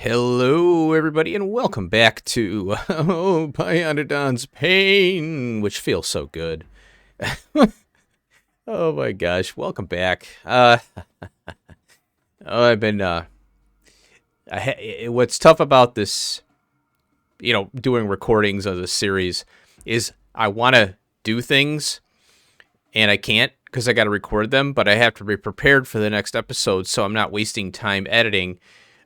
Hello, everybody, and welcome back to pYanodons Pain, which feels so good. Oh my gosh, welcome back. I've been. What's tough about this, doing recordings of this series, is I want to do things, and I can't because I got to record them, but I have to be prepared for the next episode, so I'm not wasting time editing.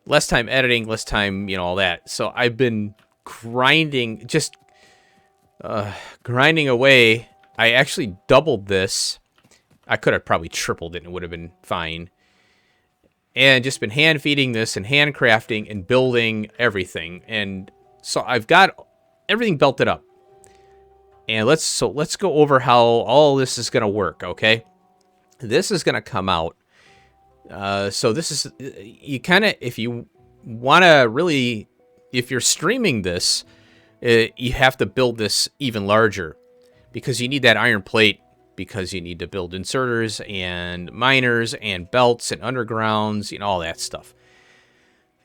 Less time editing, less time, all that. So I've been grinding, just grinding away. I actually doubled this. I could have probably tripled it and it would have been fine. And just been hand feeding this and handcrafting and building everything. And so I've got everything belted up. And let's go over how all this is going to work, okay? This is going to come out. So this is, you kind of, if you want to really, if you're streaming this, you have to build this even larger because you need that iron plate, because you need to build inserters and miners and belts and undergrounds, all that stuff.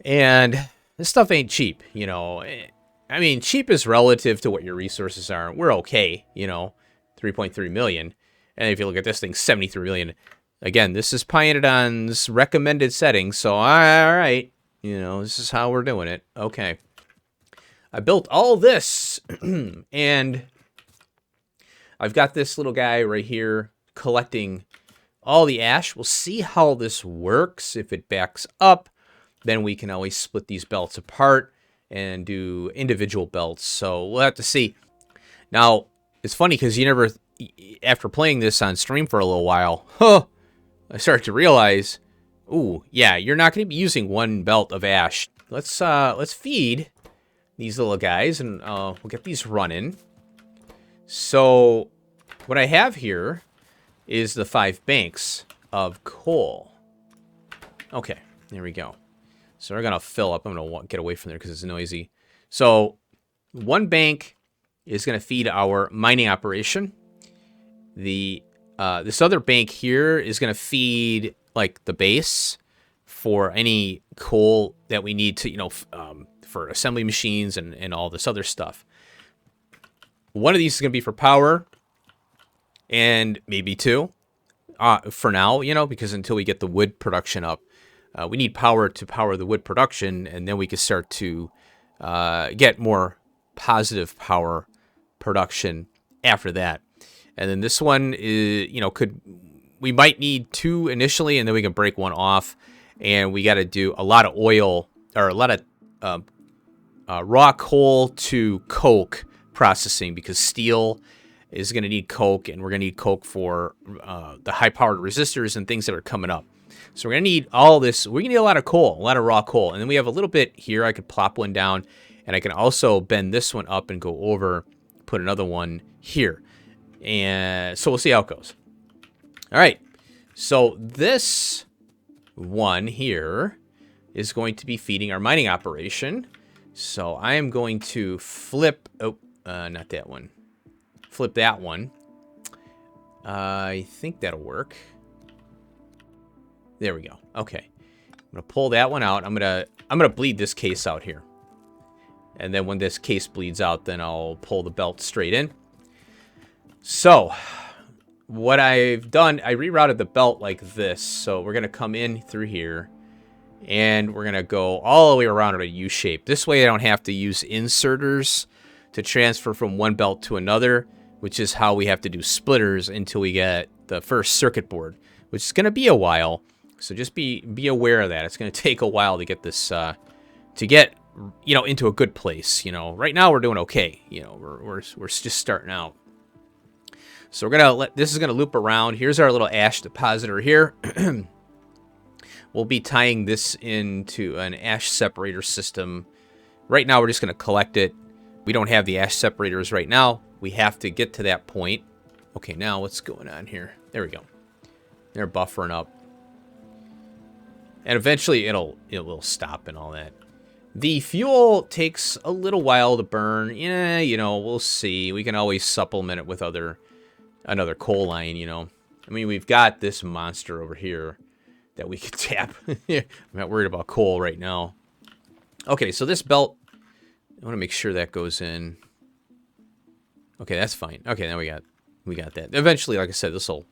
And this stuff ain't cheap, I mean, cheap is relative to what your resources are. We're okay, 3.3 million. And if you look at this thing, 73 million. Again, this is pYanodons' recommended settings, so all right, this is how we're doing it. Okay. I built all this, and I've got this little guy right here collecting all the ash. We'll see how this works. If it backs up, then we can always split these belts apart and do individual belts, so we'll have to see. Now, it's funny because after playing this on stream for a little while, I started to realize, ooh, yeah, you're not going to be using one belt of ash. Let's feed these little guys, and we'll get these running. So what I have here is the 5 banks of coal. Okay, there we go. So we're going to fill up. I'm going to get away from there because it's noisy. So one bank is going to feed our mining operation. This other bank here is going to feed like the base for any coal that we need to, for assembly machines and all this other stuff. One of these is going to be for power, and maybe 2 for now, because until we get the wood production up, we need power to power the wood production, and then we can start to get more positive power production after that. And then this one is, we might need 2 initially, and then we can break 1 off. And we got to do a lot of oil, or a lot of raw coal to coke processing, because steel is going to need coke, and we're going to need coke for the high-powered resistors and things that are coming up. So we're going to need all this. We're going to need a lot of coal, a lot of raw coal. And then we have a little bit here. I could plop one down, and I can also bend this one up and go over, put another one here. And so we'll see how it goes. All right. So this one here is going to be feeding our mining operation. So I am going to flip. Oh, not that one. Flip that one. I think that'll work. There we go. Okay. I'm going to pull that one out. I'm going to bleed this case out here. And then when this case bleeds out, then I'll pull the belt straight in. So, what I've done, I rerouted the belt like this. So, we're going to come in through here, and we're going to go all the way around in a U shape. This way, I don't have to use inserters to transfer from one belt to another, which is how we have to do splitters until we get the first circuit board, which is going to be a while. So, just be aware of that. It's going to take a while to get this, to get, into a good place. Right now, we're doing okay. We're just starting out. So we're going to this is going to loop around. Here's our little ash depositor here. We'll be tying this into an ash separator system. Right now, we're just going to collect it. We don't have the ash separators right now. We have to get to that point. Okay, now what's going on here? There we go. They're buffering up. And eventually, it will stop and all that. The fuel takes a little while to burn. Yeah, we'll see. We can always supplement it with another coal line, I mean, we've got this monster over here that we could tap. I'm not worried about coal right now. Okay, so this belt, I want to make sure that goes in. Okay, that's fine. Okay, now we got that. Eventually, like I said, this will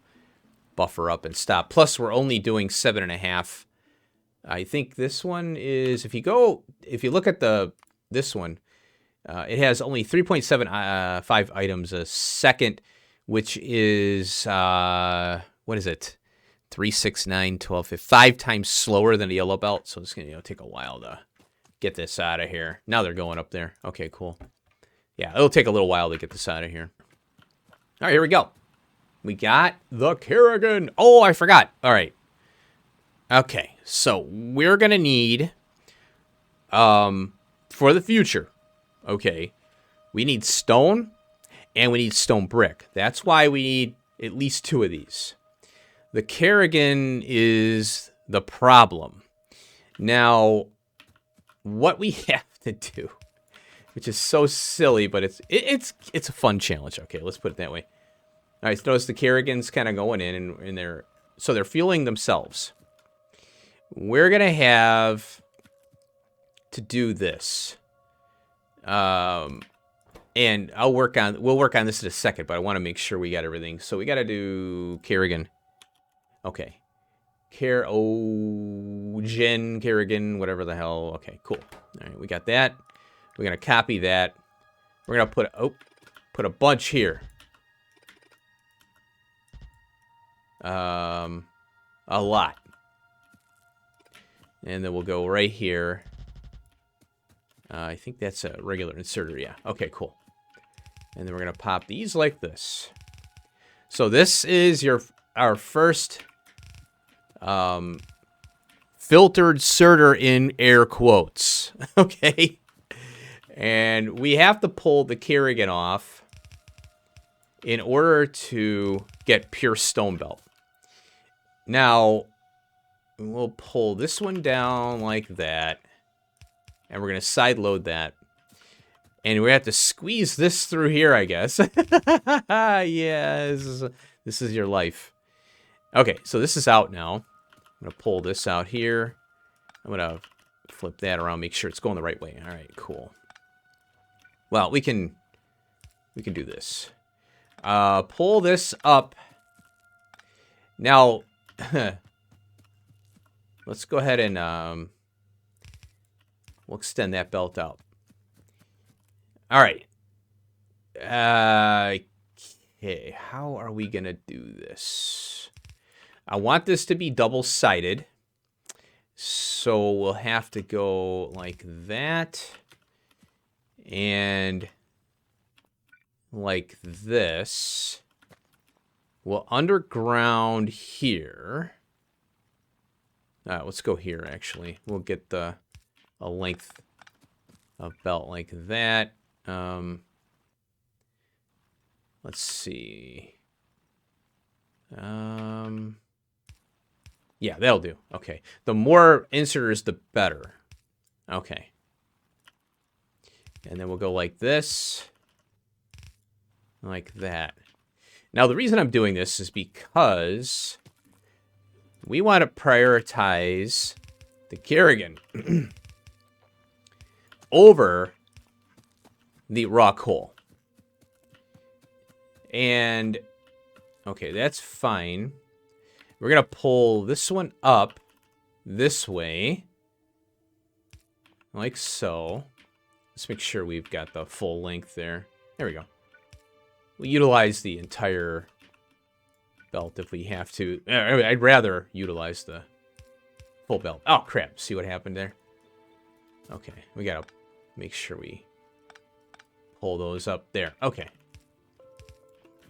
buffer up and stop. Plus, we're only doing 7.5. I think this one is, if you look at this one, it has only 3.75 items a second, which is, what is it? 3, 6, 9, 12, 15, 5 times slower than the yellow belt. So it's going to take a while to get this out of here. Now they're going up there. Okay, cool. Yeah, it'll take a little while to get this out of here. All right, here we go. We got the Kerrigan. Oh, I forgot. All right. Okay, so we're going to need, for the future, okay, we need stone and we need stone brick. That's why we need at least 2 of these. The Kerrigan is the problem. Now, what we have to do, which is so silly, but it's a fun challenge. Okay, let's put it that way. All right, so notice the Kerrigan's kind of going in, and they're fueling themselves. We're gonna have to do this, and we'll work on this in a second. But I want to make sure we got everything. So we got to do Kerrigan. Okay, Kerrigan, whatever the hell. Okay, cool. All right, we got that. We're gonna copy that. We're gonna put a bunch here. A lot. And then we'll go right here. I think that's a regular inserter, yeah. Okay, cool. And then we're going to pop these like this. So this is our first filtered inserter in air quotes. Okay? And we have to pull the Kerrigan off in order to get pure stone belt. Now, we'll pull this one down like that. And we're going to side load that. And we have to squeeze this through here, I guess. Yeah, this is your life. Okay, so this is out now. I'm going to pull this out here. I'm going to flip that around, make sure it's going the right way. All right, cool. Well, we can do this. Pull this up. Now, let's go ahead and we'll extend that belt out. All right. Okay, how are we going to do this? I want this to be double-sided. So we'll have to go like that. And like this. We'll underground here. Let's go here, actually. We'll get a length of belt like that. Let's see. Yeah, that'll do. Okay. The more inserters, the better. Okay. And then we'll go like this. Like that. Now, the reason I'm doing this is because we want to prioritize the Kerrigan over the raw coal. And, okay, that's fine. We're going to pull this one up this way. Like so. Let's make sure we've got the full length there. There we go. We'll utilize the entire belt if we have to. I'd rather utilize the full belt. Oh, crap. See what happened there? Okay. We got to make sure we pull those up there. Okay.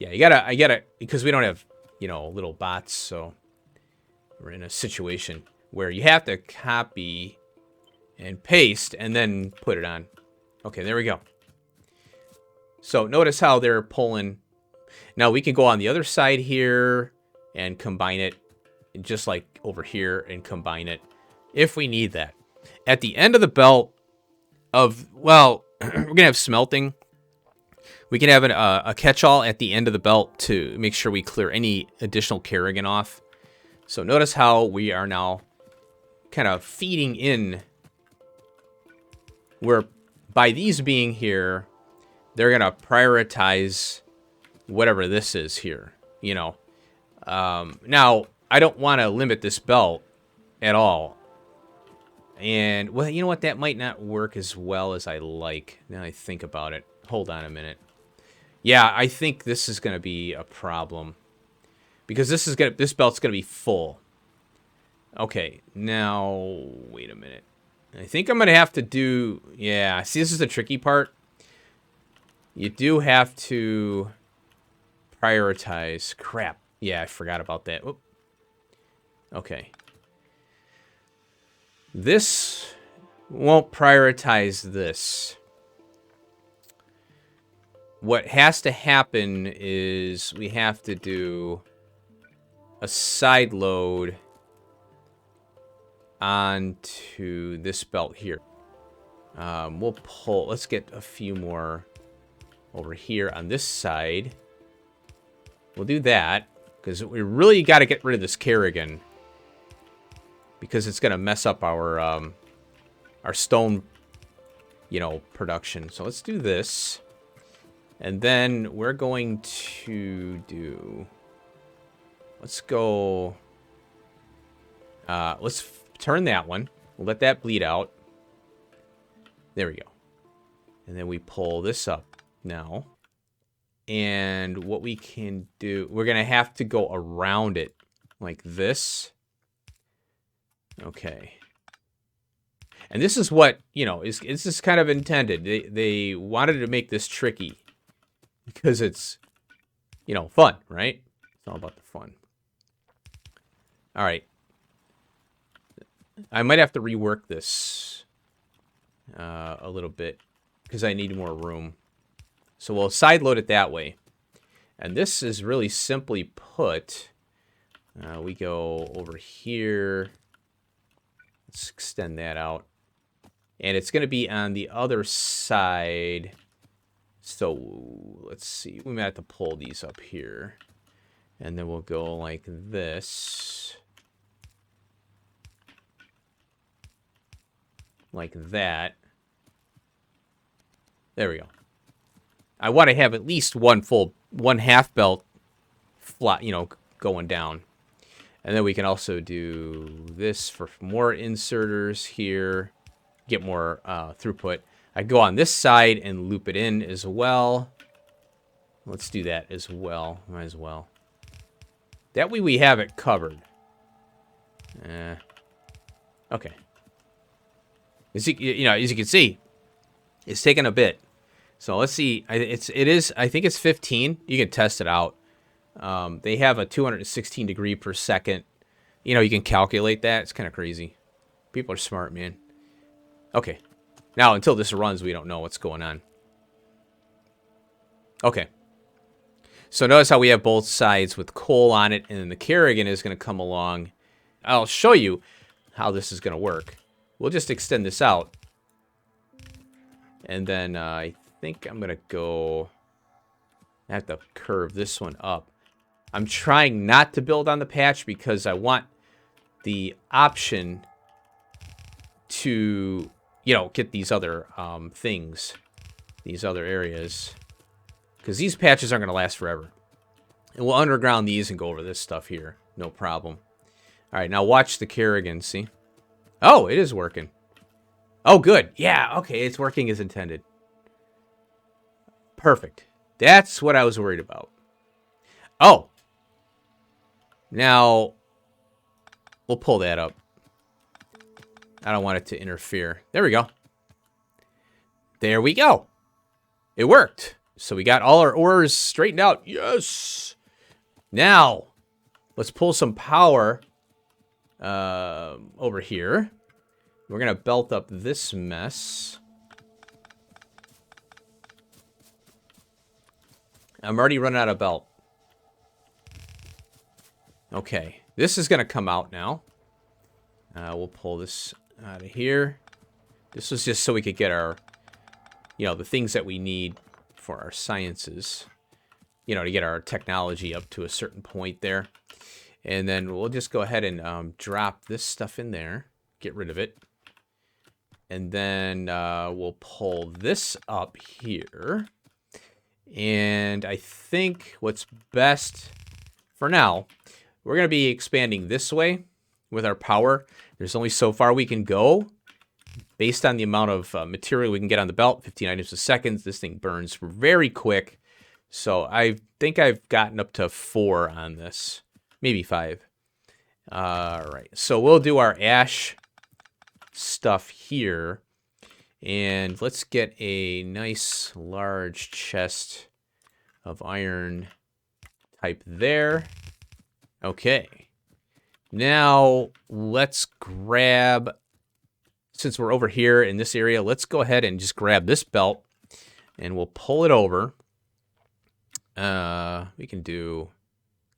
Yeah, I gotta, because we don't have, little bots, so we're in a situation where you have to copy and paste and then put it on. Okay, there we go. So notice how they're pulling. Now we can go on the other side here and combine it, just like over here, and combine it if we need that. At the end of the belt we're going to have smelting. We can have a catch-all at the end of the belt to make sure we clear any additional Kerrigan off. So notice how we are now kind of feeding in where by these being here, they're going to prioritize whatever this is here, you know. Now, I don't want to limit this belt at all. And, well, you know what? That might not work as well as I like. Now I think about it. Hold on a minute. Yeah, I think this is going to be a problem. Because this belt's going to be full. Okay, now, wait a minute. I think I'm going to have to do... Yeah, see, this is the tricky part. You do have to prioritize. Crap. Yeah, I forgot about that. Oop. Okay. This won't prioritize this. What has to happen is we have to do a side load onto this belt here. We'll pull... Let's get a few more over here on this side. We'll do that, because we really got to get rid of this Kerrigan. Because it's going to mess up our stone, you know, production. So let's do this. And then we're going to do... Let's go... let's turn that one. We'll let that bleed out. There we go. And then we pull this up now. And what we can do... We're going to have to go around it like this. Okay. And this is what, you know, is this kind of intended. They wanted to make this tricky. Because it's, you know, fun, right? It's all about the fun. All right. I might have to rework this a little bit because I need more room. So we'll side load it that way. And this is really simply put. We go over here. Let's extend that out. And it's going to be on the other side. So let's see. We might have to pull these up here. And then we'll go like this. Like that. There we go. I want to have at least one half belt flat, you know, going down. And then we can also do this for more inserters here. Get more throughput. I go on this side and loop it in as well. Let's do that as well. Might as well. That way we have it covered. Okay. As you can see, it's taking a bit. So let's see. I think it's 15. You can test it out. They have a 216 degree per second. You know, you can calculate that. It's kind of crazy. People are smart, man. Okay. Now, until this runs, we don't know what's going on. Okay. So notice how we have both sides with coal on it, and then the Kerrigan is going to come along. I'll show you how this is going to work. We'll just extend this out. And then I think I'm going to go... I have to curve this one up. I'm trying not to build on the patch because I want the option to... you know, get these other things, these other areas. Because these patches aren't going to last forever. And we'll underground these and go over this stuff here. No problem. All right, now watch the Kerrigan, see? Oh, it is working. Oh, good. Yeah, okay, it's working as intended. Perfect. That's what I was worried about. Oh. Now, we'll pull that up. I don't want it to interfere. There we go. There we go. It worked. So we got all our ores straightened out. Yes. Now, let's pull some power over here. We're going to belt up this mess. I'm already running out of belt. Okay. This is going to come out now. We'll pull this out of here. This was just so we could get our, you know, the things that we need for our sciences, you know, to get our technology up to a certain point there. And then we'll just go ahead and drop this stuff in there, get rid of it. And then we'll pull this up here. And I think what's best for now, we're going to be expanding this way with our power. There's only so far we can go based on the amount of material we can get on the belt. 15 items a second. This thing burns very quick. So I think I've gotten up to 4 on this, maybe 5. All right, so we'll do our ash stuff here. And let's get a nice large chest of iron type there. Okay. Now let's grab, since we're over here in this area, let's go ahead and just grab this belt and we'll pull it over. We can do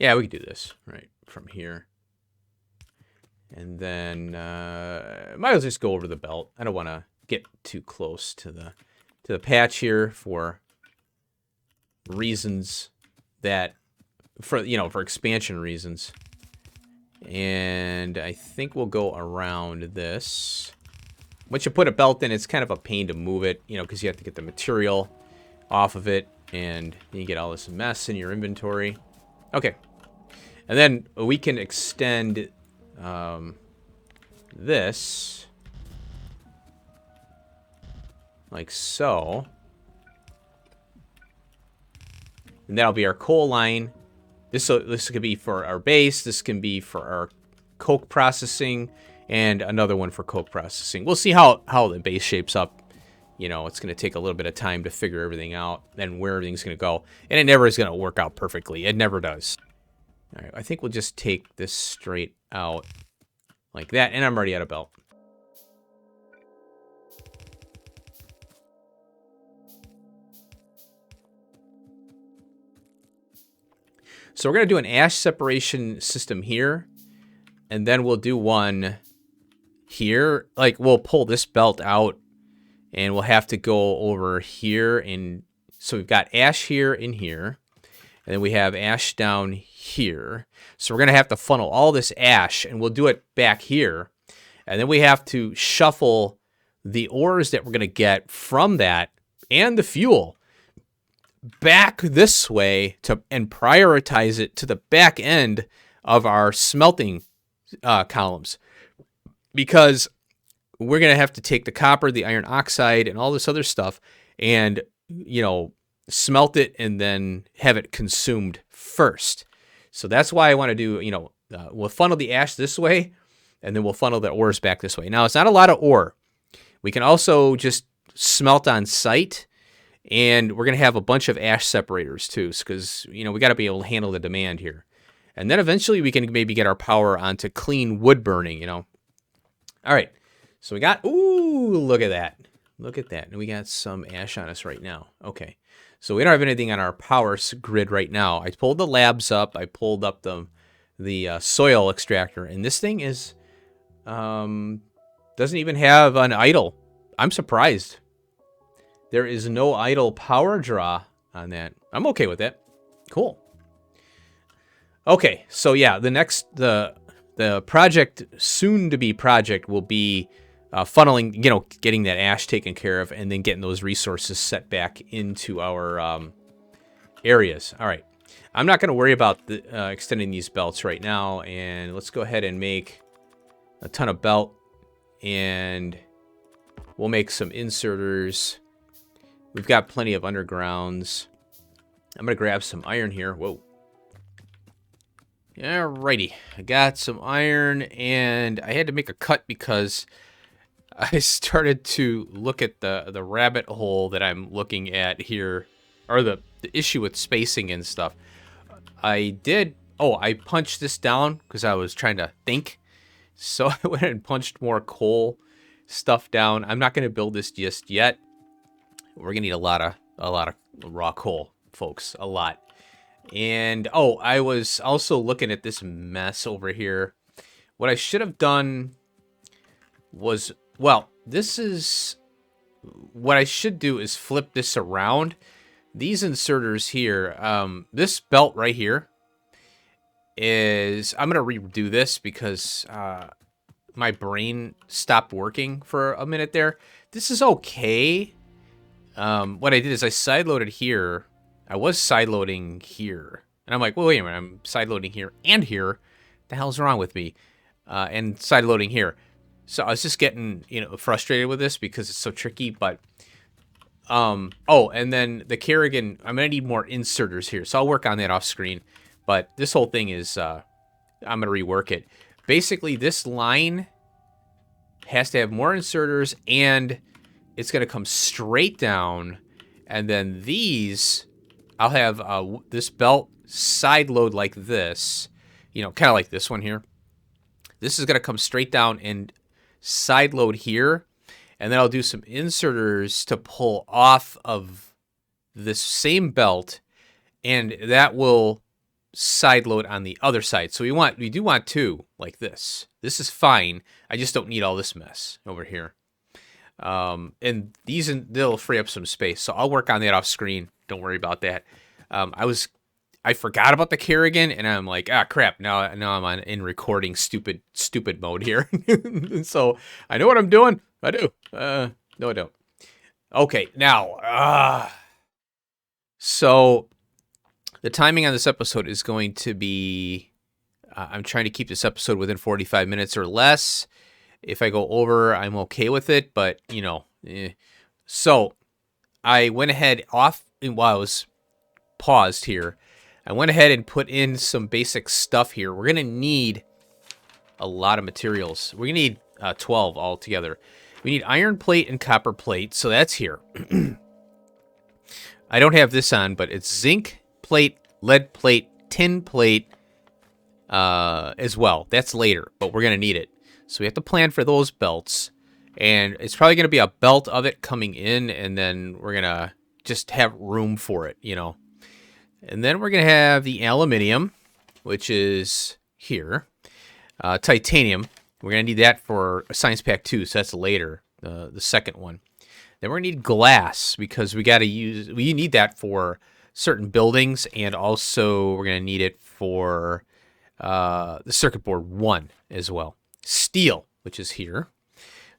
this right from here. And then might as well just go over the belt. I don't want to get too close to the patch here for reasons that for expansion reasons. And I think we'll go around this. Once you put a belt in, it's kind of a pain to move it, because you have to get the material off of it, and you get all this mess in your inventory. Okay. And then we can extend this like so. And that'll be our coal line. This could be for our base. This can be for our coke processing, and another one for coke processing. We'll see how the base shapes up. It's going to take a little bit of time to figure everything out and where everything's going to go. And it never is going to work out perfectly. It never does. All right, I think we'll just take this straight out like that, and I'm already out of belt. So we're going to do an ash separation system here, and then we'll do one here. Like, we'll pull this belt out, and we'll have to go over here. And so we've got ash here and here, and then we have ash down here. So we're going to have to funnel all this ash, and we'll do it back here. And then we have to shuffle the ores that we're going to get from that and the fuel back this way and prioritize it to the back end of our smelting columns, because we're going to have to take the copper, the iron oxide, and all this other stuff and, smelt it and then have it consumed first. So that's why I want to do, we'll funnel the ash this way, and then we'll funnel the ores back this way. Now, it's not a lot of ore. We can also just smelt on site, and we're going to have a bunch of ash separators too, because, we got to be able to handle the demand here. And then eventually we can maybe get our power onto clean wood burning, All right. So we got, ooh, look at that. Look at that. And we got some ash on us right now. Okay. So we don't have anything on our power grid right now. I pulled the labs up. I pulled up the soil extractor, and this thing is, doesn't even have an idle. I'm surprised. There is no idle power draw on that. I'm okay with that. Cool. Okay, so yeah, the project, soon to be project, will be funneling, getting that ash taken care of, and then getting those resources set back into our areas. All right, I'm not going to worry about extending these belts right now, and let's go ahead and make a ton of belt, and we'll make some inserters. We've got plenty of undergrounds. I'm going to grab some iron here. Whoa. Alrighty. I got some iron, and I had to make a cut because I started to look at the rabbit hole that I'm looking at here, or the issue with spacing and stuff. I punched this down because I was trying to think. So I went and punched more coal stuff down. I'm not going to build this just yet. We're gonna need a lot of raw coal, folks, a lot. And I was also looking at this mess over here. What I should have done was, this is what I should do is flip this around. These inserters here, this belt right here is, I'm gonna redo this because my brain stopped working for a minute there. This is okay. What I did is I sideloaded here. I was sideloading here. And I'm like, well, wait a minute. I'm sideloading here and here. What the hell's wrong with me? And sideloading here. So I was just getting, frustrated with this because it's so tricky. But, oh, and then the Kerrigan, I'm going to need more inserters here. So I'll work on that off screen. But this whole thing is, I'm going to rework it. Basically, this line has to have more inserters, and it's going to come straight down. And then these, I'll have this belt side load like this, kind of like this one here. This is going to come straight down and side load here. And then I'll do some inserters to pull off of this same belt, and that will side load on the other side. So we do want two like this. This is fine. I just don't need all this mess over here. And they'll free up some space. So I'll work on that off screen. Don't worry about that. I forgot about the Kerrigan, and I'm like, crap. Now I'm in recording stupid mode here. So I know what I'm doing. I do. No, I don't. Okay, now, so the timing on this episode is going to be, I'm trying to keep this episode within 45 minutes or less. If I go over, I'm okay with it, but, So I went ahead while I was paused here, I went ahead and put in some basic stuff here. We're going to need a lot of materials. We're going to need 12 altogether. We need iron plate and copper plate, so that's here. I don't have this on, but it's zinc plate, lead plate, tin plate as well. That's later, but we're going to need it. So we have to plan for those belts, and it's probably going to be a belt of it coming in, and then we're going to just have room for it, And then we're going to have the aluminium, which is here. Titanium. We're going to need that for Science Pack 2, so that's later, the second one. Then we're going to need glass, because we need that for certain buildings, and also we're going to need it for the circuit board 1 as well. Steel, which is here.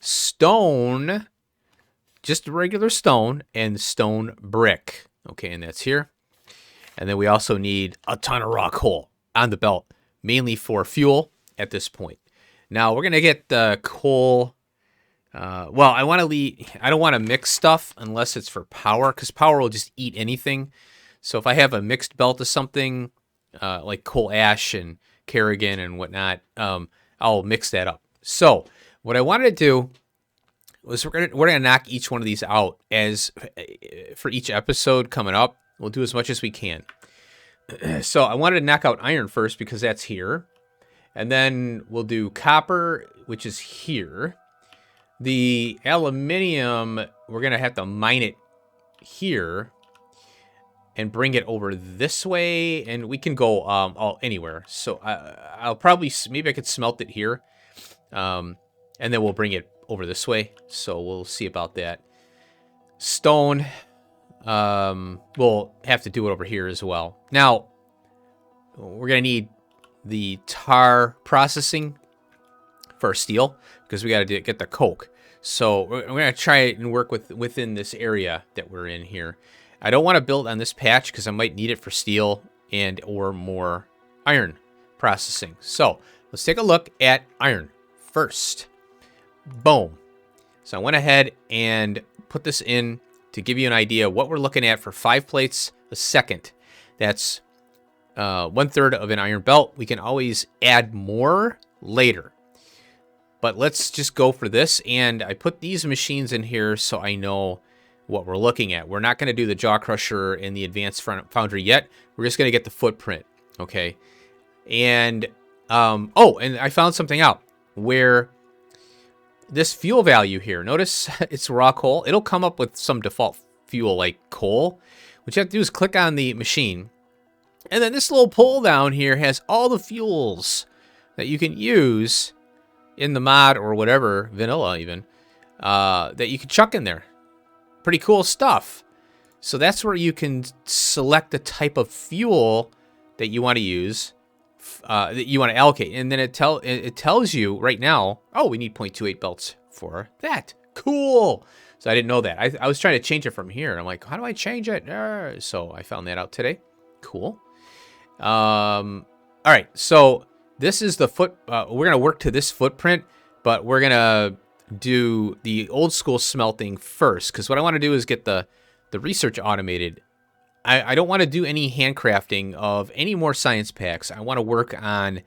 Stone, just regular stone, and stone brick. Okay, and that's here. And then we also need a ton of raw coal on the belt, mainly for fuel at this point. Now, we're going to get the coal. I don't want to mix stuff unless it's for power, because power will just eat anything. So if I have a mixed belt of something, like coal ash and Kerrigan and whatnot, I'll mix that up. So what I wanted to do was we're gonna knock each one of these out as for each episode coming up. We'll do as much as we can. So I wanted to knock out iron first because that's here. And then we'll do copper, which is here. The aluminium, we're going to have to mine it here and bring it over this way. And we can go anywhere. So I'll probably, maybe I could smelt it here. And then we'll bring it over this way. So we'll see about that. Stone, we'll have to do it over here as well. Now, we're going to need the tar processing for steel, because we got to get the coke. So we're going to try and work within this area that we're in here. I don't want to build on this patch because I might need it for steel and or more iron processing. So let's take a look at iron first. Boom. So I went ahead and put this in to give you an idea what we're looking at for 5 plates a second. That's 1/3 of an iron belt. We can always add more later. But let's just go for this. And I put these machines in here so I know what we're looking at. We're not going to do the jaw crusher and the advanced foundry yet. We're just going to get the footprint. Okay. And, and I found something out where this fuel value here, notice it's raw coal. It'll come up with some default fuel like coal. What you have to do is click on the machine. And then this little pull down here has all the fuels that you can use in the mod or whatever, vanilla even, that you can chuck in there. Pretty cool stuff. So that's where you can select the type of fuel that you want to use that you want to allocate. And then it tells you right now, oh, we need 0.28 belts for that. Cool. So I didn't know that. I was trying to change it from here. And I'm like, how do I change it? So I found that out today. Cool. All right. So this is the we're going to work to this footprint, but we're going to do the old school smelting first. Because what I want to do is get the research automated. I don't want to do any handcrafting of any more science packs. I want to work on,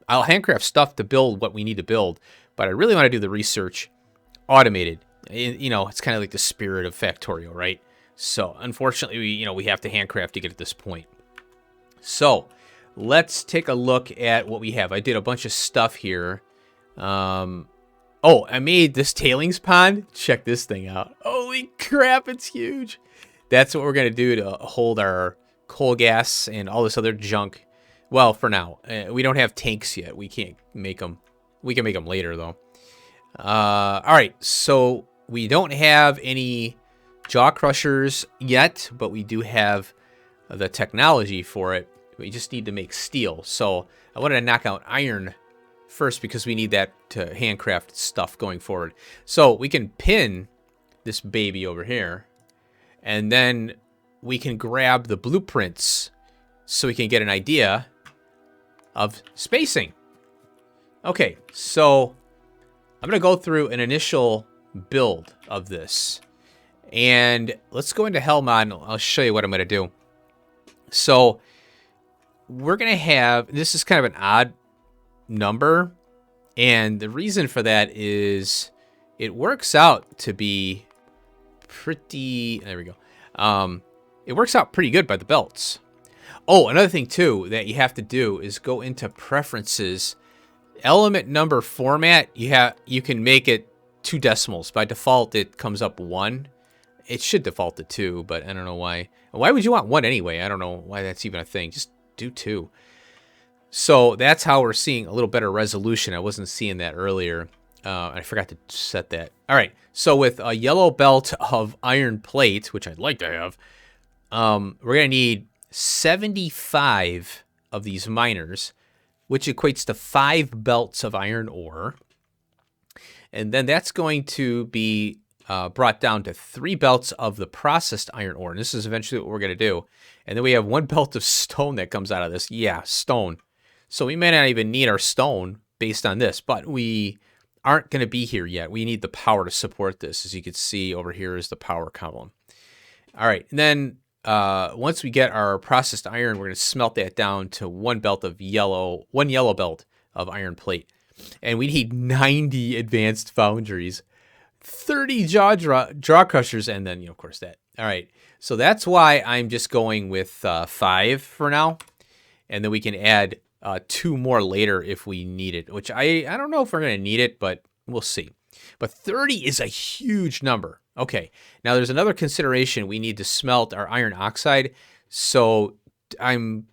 I'll handcraft stuff to build what we need to build, but I really want to do the research automated. You know, it's kind of like the spirit of Factorio, right? So unfortunately, we have to handcraft to get at this point. So let's take a look at what we have. I did a bunch of stuff here. Oh, I made this tailings pond. Check this thing out. Holy crap, it's huge. That's what we're going to do to hold our coal gas and all this other junk. Well, for now. We don't have tanks yet. We can't make them. We can make them later, though. All right. So we don't have any jaw crushers yet, but we do have the technology for it. We just need to make steel. So I wanted to knock out iron first because we need that to handcraft stuff going forward. So we can pin this baby over here. And then we can grab the blueprints so we can get an idea of spacing. Okay, so I'm going to go through an initial build of this. And let's go into Hellmod. I'll show you what I'm going to do. So we're going to have, this is kind of an odd number. And the reason for that is it works out to be pretty, there we go. It works out pretty good by the belts. Oh, another thing too that you have to do is go into preferences, element number format. You can make it 2 decimals. By default, it comes up 1. It should default to 2, but I don't know why. Why would you want 1 anyway? I don't know why that's even a thing. Just do 2. So that's how we're seeing a little better resolution. I wasn't seeing that earlier. I forgot to set that. All right. So with a yellow belt of iron plate, which I'd like to have, we're going to need 75 of these miners, which equates to 5 belts of iron ore. And then that's going to be brought down to 3 belts of the processed iron ore. And this is eventually what we're going to do. And then we have 1 belt of stone that comes out of this. Yeah, stone. So we may not even need our stone based on this, but we aren't going to be here yet. We need the power to support this. As you can see over here is the power column. All right. And then once we get our processed iron, we're going to smelt that down to 1 yellow belt of iron plate. And we need 90 advanced foundries, 30 jaw crushers, and then, of course, that. All right. So that's why I'm just going with 5 for now. And then we can add 2 more later if we need it, which I don't know if we're going to need it, but we'll see. But 30 is a huge number. Okay, now there's another consideration. We need to smelt our iron oxide. So I'm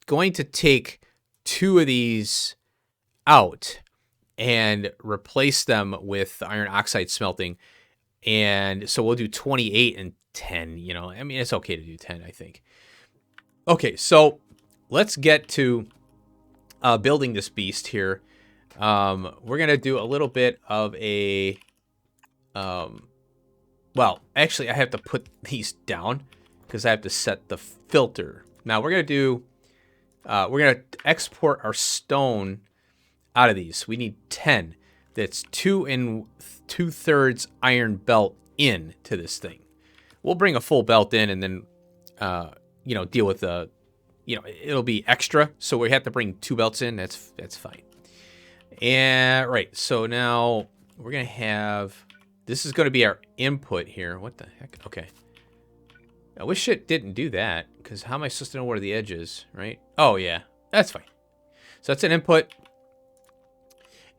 going to take 2 of these out and replace them with iron oxide smelting. And so we'll do 28 and 10, I mean, it's okay to do 10, I think. Okay, so let's get to building this beast here. We're going to do a little bit of a, well, actually I have to put these down because I have to set the filter. Now we're going to do, we're going to export our stone out of these. We need 10. That's 2 2/3 iron belt in to this thing. We'll bring a full belt in and then, deal with the, it'll be extra. So we have to bring 2 belts in. That's fine. And right. So now we're going to have, this is going to be our input here. What the heck? Okay. I wish it didn't do that because how am I supposed to know where the edge is, right? Oh yeah, that's fine. So that's an input.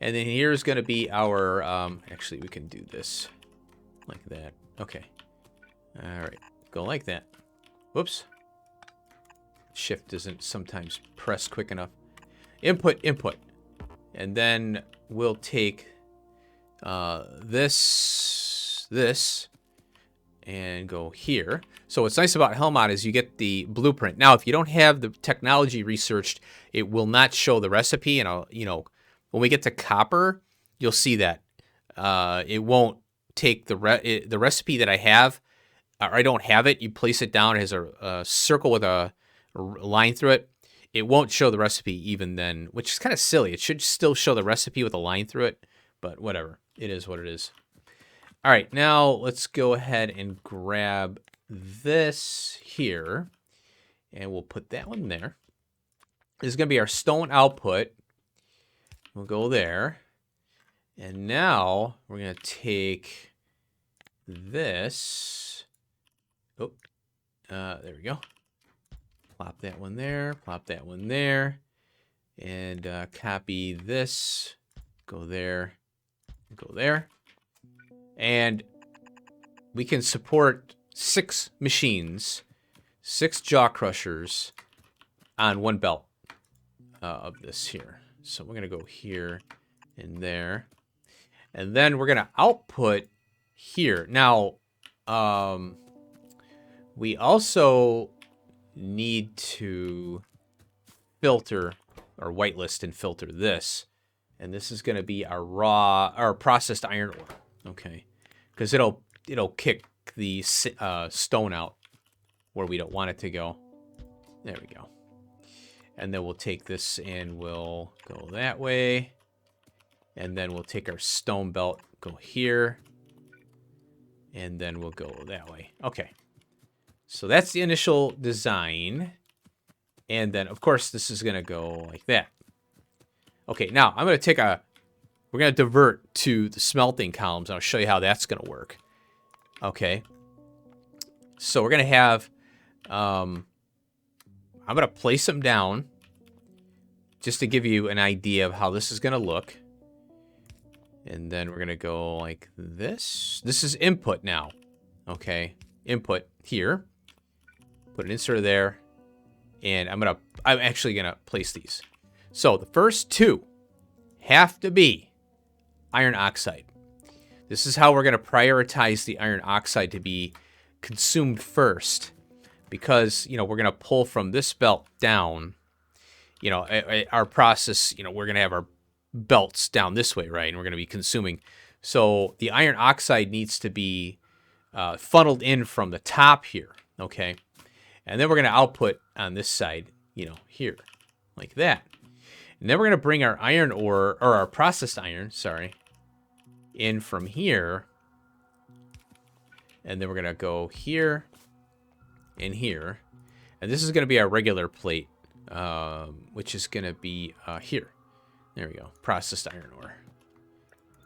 And then here's going to be our, actually we can do this like that. Okay. All right. Go like that. Whoops. Shift doesn't sometimes press quick enough. Input. And then we'll take this, and go here. So what's nice about Helmod is you get the blueprint. Now, if you don't have the technology researched, it will not show the recipe. And I'll, when we get to copper, you'll see that it won't take the recipe that I have. Or I don't have it. You place it down. It has a circle with a line through it. It won't show the recipe even then, which is kind of silly. It should still show the recipe with a line through it, but whatever. It is what it is. All right, now let's go ahead and grab this here, and we'll put that one there. This is going to be our stone output. We'll go there. And now we're going to take this. Oh, there we go. Plop that one there, plop that one there, and copy this. Go there, go there. And we can support 6 machines, 6 jaw crushers on one belt of this here. So we're going to go here and there. And then we're going to output here. Now, we also need to filter or whitelist and filter this. And this is going to be our processed iron ore. Okay. Because it'll kick the stone out where we don't want it to go. There we go. And then we'll take this and we'll go that way. And then we'll take our stone belt, go here. And then we'll go that way. Okay. So that's the initial design. And then, of course, this is going to go like that. Okay, now I'm going to take we're going to divert to the smelting columns. And I'll show you how that's going to work. Okay. So we're going to have, I'm going to place them down just to give you an idea of how this is going to look. And then we're going to go like this. This is input now. Okay. Input here. Put an insert there. And I'm actually going to place these. So the first 2 have to be iron oxide. This is how we're going to prioritize the iron oxide to be consumed first. Because, we're going to pull from this belt down. Our process, we're going to have our belts down this way, right? And we're going to be consuming. So the iron oxide needs to be funneled in from the top here, okay? And then we're going to output on this side, here, like that. And then we're going to bring our iron ore, or our processed iron, sorry, in from here. And then we're going to go here and here. And this is going to be our regular plate, which is going to be here. There we go. Processed iron ore.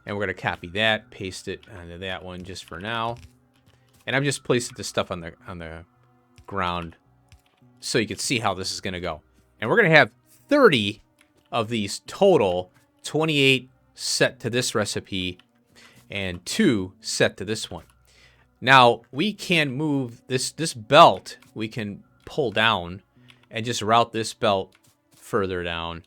And we're going to copy that, paste it onto that one just for now. And I'm just placing this stuff on the ground so you can see how this is going to go. And we're going to have 30 of these total, 28 set to this recipe and 2 set to this one. Now, we can move this belt, we can pull down and just route this belt further down.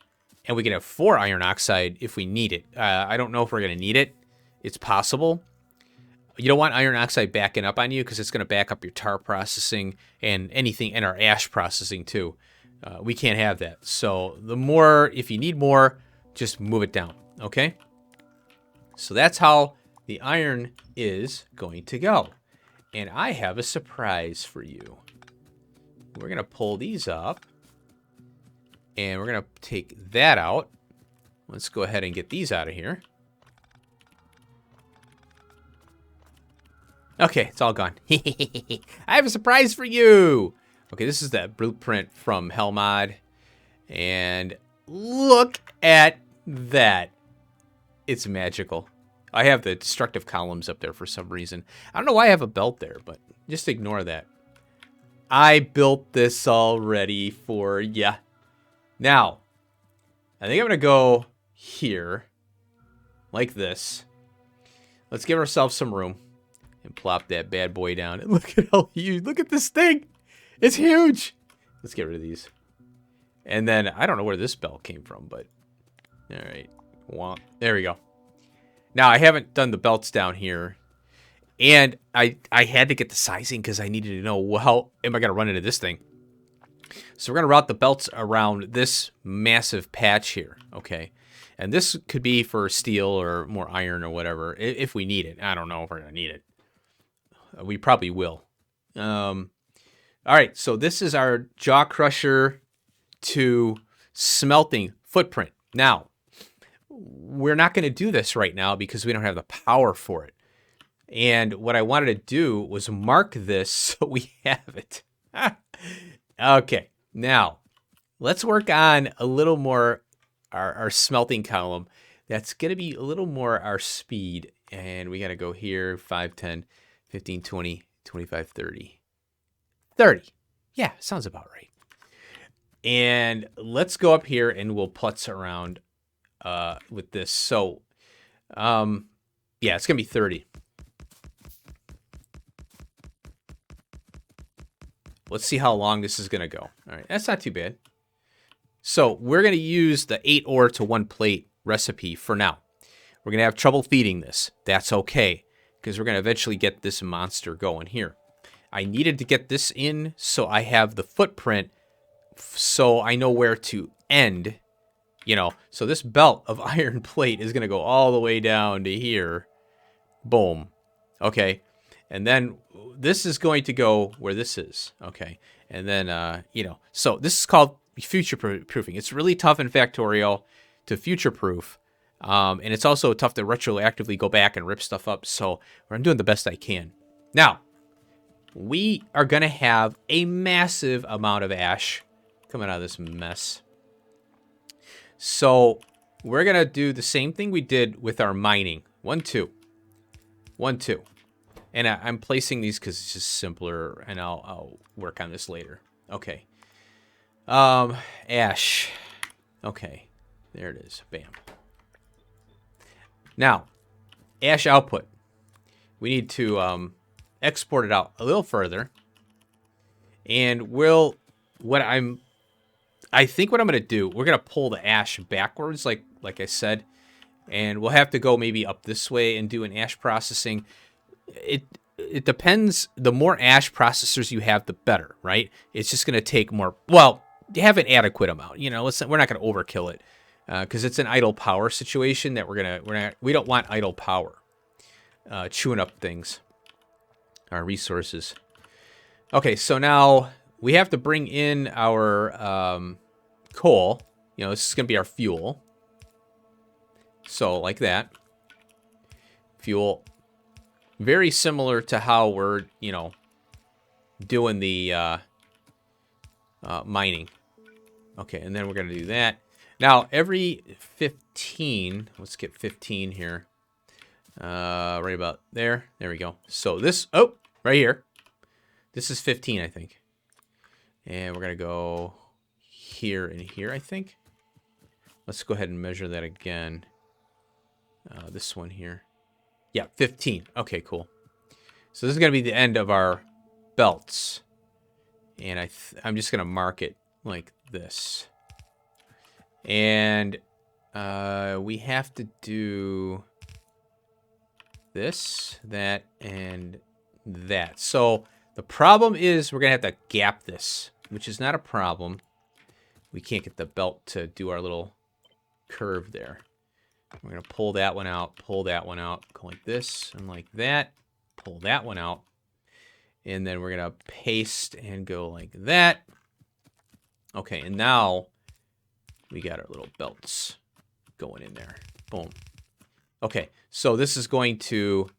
And we can have 4 iron oxide if we need it. I don't know if we're going to need it. It's possible. You don't want iron oxide backing up on you because it's going to back up your tar processing and anything, and our ash processing too. We can't have that. So if you need more, just move it down. Okay? So that's how the iron is going to go. And I have a surprise for you. We're going to pull these up. And we're going to take that out. Let's go ahead and get these out of here. Okay, it's all gone. I have a surprise for you. Okay, this is that blueprint from Helmod. And look at that. It's magical. I have the destructive columns up there for some reason. I don't know why I have a belt there, but just ignore that. I built this already for ya. Now, I think I'm going to go here, like this. Let's give ourselves some room and plop that bad boy down. And look at how huge, look at this thing. It's huge. Let's get rid of these. And then, I don't know where this belt came from, but, all right. There we go. Now, I haven't done the belts down here. And I had to get the sizing because I needed to know, well, how am I going to run into this thing? So we're going to route the belts around this massive patch here, okay? And this could be for steel or more iron or whatever, if we need it. I don't know if we're going to need it. We probably will. All right, so this is our jaw crusher to smelting footprint. Now, we're not going to do this right now because we don't have the power for it. And what I wanted to do was mark this so we have it. Okay, now let's work on a little more our smelting column. That's going to be a little more our speed. And we got to go here, 5, 10, 15, 20, 25, 30. 30. Yeah, sounds about right. And let's go up here and we'll putz around with this. So, yeah, it's going to be 30. Let's see how long this is going to go. All right, that's not too bad. So we're going to use the 8 ore to 1 plate recipe for now. We're going to have trouble feeding this. That's okay, because we're going to eventually get this monster going here. I needed to get this in so I have the footprint so I know where to end. You know, so this belt of iron plate is going to go all the way down to here. Boom. Okay. And then this is going to go where this is. Okay. And then, you know, so this is called future proofing. It's really tough in Factorio to future proof. And it's also tough to retroactively go back and rip stuff up. So I'm doing the best I can. Now, we are going to have a massive amount of ash coming out of this mess. So we're going to do the same thing we did with our mining. 1, 2. 1, 2. And I'm placing these because it's just simpler, and I'll work on this later. Okay. Ash. Okay. There it is. Bam. Now, ash output. We need to export it out a little further. And I think what I'm going to do, we're going to pull the ash backwards, like I said. And we'll have to go maybe up this way and do an ash processing. It depends. The more ash processors you have, the better, right? It's just going to take more. Well, you have an adequate amount. You know, we're not going to overkill it because it's an idle power situation that we don't want idle power chewing up things, our resources. Okay, so now we have to bring in our coal. You know, this is going to be our fuel. So like that. Fuel. Very similar to how we're, you know, doing the mining. Okay, and then we're going to do that. Now, every 15, let's get 15 here. Right about there. There we go. So this, right here. This is 15, I think. And we're going to go here and here, I think. Let's go ahead and measure that again. This one here. Yeah, 15. Okay, cool. So this is going to be the end of our belts. And I'm just going to mark it like this. And we have to do this, that, and that. So the problem is we're going to have to gap this, which is not a problem. We can't get the belt to do our little curve there. We're going to pull that one out, go like this and like that, pull that one out. And then we're going to paste and go like that. Okay, and now we got our little belts going in there. Boom. Okay, so this is going to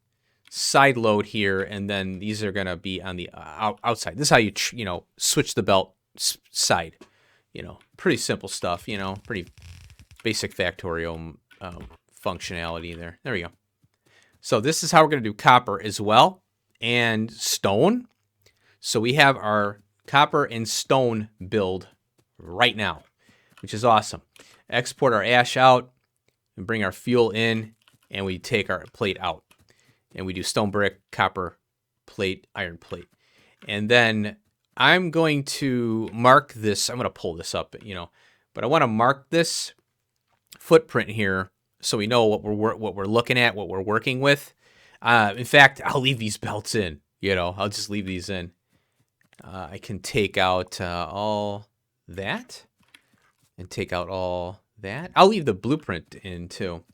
side load here, and then these are going to be on the outside. This is how you, switch the belt side. Pretty simple stuff, pretty basic Factorio functionality there. There we go. So this is how we're going to do copper as well, and stone. So we have our copper and stone build right now, which is awesome. Export our ash out and bring our fuel in, and we take our plate out. And we do stone brick, copper plate, iron plate. And then I'm going to mark this. I'm going to pull this up, but I want to mark this footprint here so we know what we're looking at, what we're working with. In fact, I'll leave these belts in. You know, I'll just leave these in. I can take out all that and take out all that. I'll leave the blueprint in too.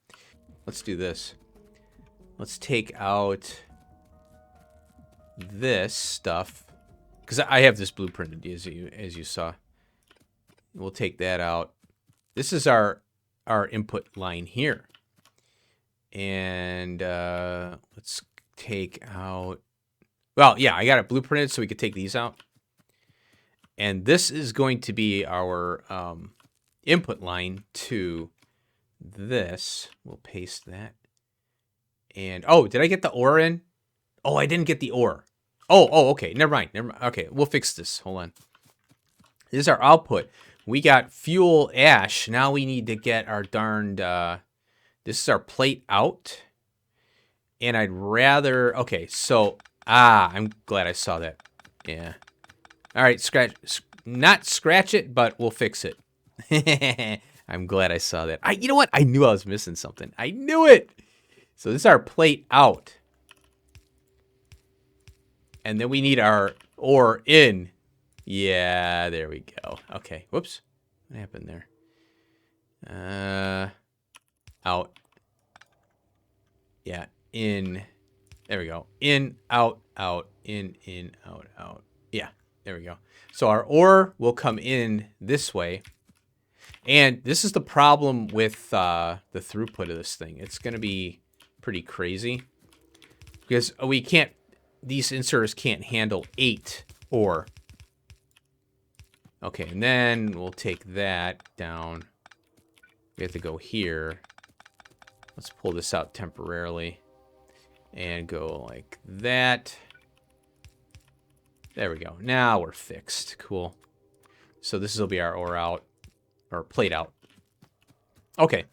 Let's do this. Let's take out this stuff because I have this blueprint as you saw. We'll take that out. This is our input line here. And let's take out, well, yeah, I got it blueprinted so we could take these out. And this is going to be our input line to this. We'll paste that. And, oh, did I get the ore in? Oh, I didn't get the ore. Oh, okay, never mind. Okay, we'll fix this. Hold on. This is our output. We got fuel ash. Now we need to get our darned, this is our plate out. And I'd rather, okay, so, I'm glad I saw that. Yeah. All right, not scratch it, but we'll fix it. I'm glad I saw that. You know what? I knew I was missing something. I knew it. So this is our plate out. And then we need our ore in. Yeah, there we go. Okay, whoops. What happened there? Out. Yeah, in. There we go. In, out, out, in, out, out. Yeah, there we go. So our ore will come in this way. And this is the problem with the throughput of this thing. It's going to be pretty crazy. Because we can't, these inserters can't handle 8 ore. Okay, and then we'll take that down. We have to go here. Let's pull this out temporarily. And go like that. There we go. Now we're fixed. Cool. So this will be our ore out. Or plate out. Okay.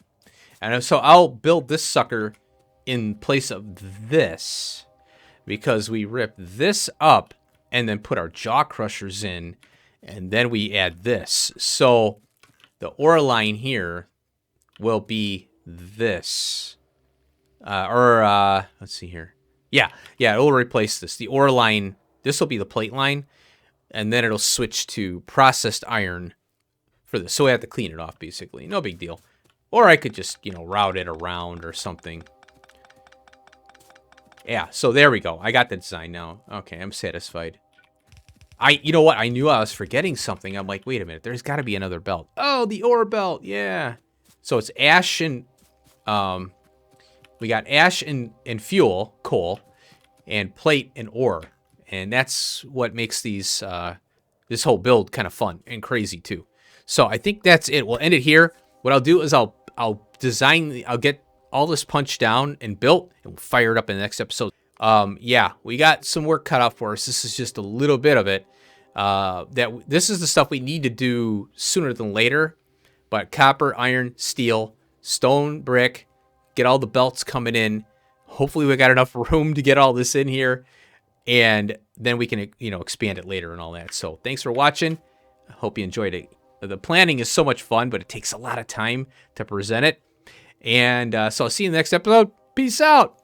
And so I'll build this sucker in place of this. Because we rip this up and then put our jaw crushers in. And then we add this. So the ore line here will be this. Let's see here. Yeah, it'll replace this. The ore line, this will be the plate line. And then it'll switch to processed iron for this. So we have to clean it off, basically. No big deal. Or I could just, route it around or something. Yeah, so there we go. I got the design now. Okay, I'm satisfied. You know what? I knew I was forgetting something. I'm like, wait a minute. There's got to be another belt. Oh, the ore belt. Yeah. So it's ash and... we got ash and fuel, coal, and plate and ore. And that's what makes these this whole build kind of fun and crazy, too. So I think that's it. We'll end it here. What I'll do is I'll get all this punched down and built, and we'll fire it up in the next episode. Yeah, we got some work cut out for us. This is just a little bit of it. This is the stuff we need to do sooner than later. But copper, iron, steel, stone, brick, get all the belts coming in. Hopefully we got enough room to get all this in here. And then we can, expand it later and all that. So thanks for watching. I hope you enjoyed it. The planning is so much fun, but it takes a lot of time to present it. And so I'll see you in the next episode. Peace out.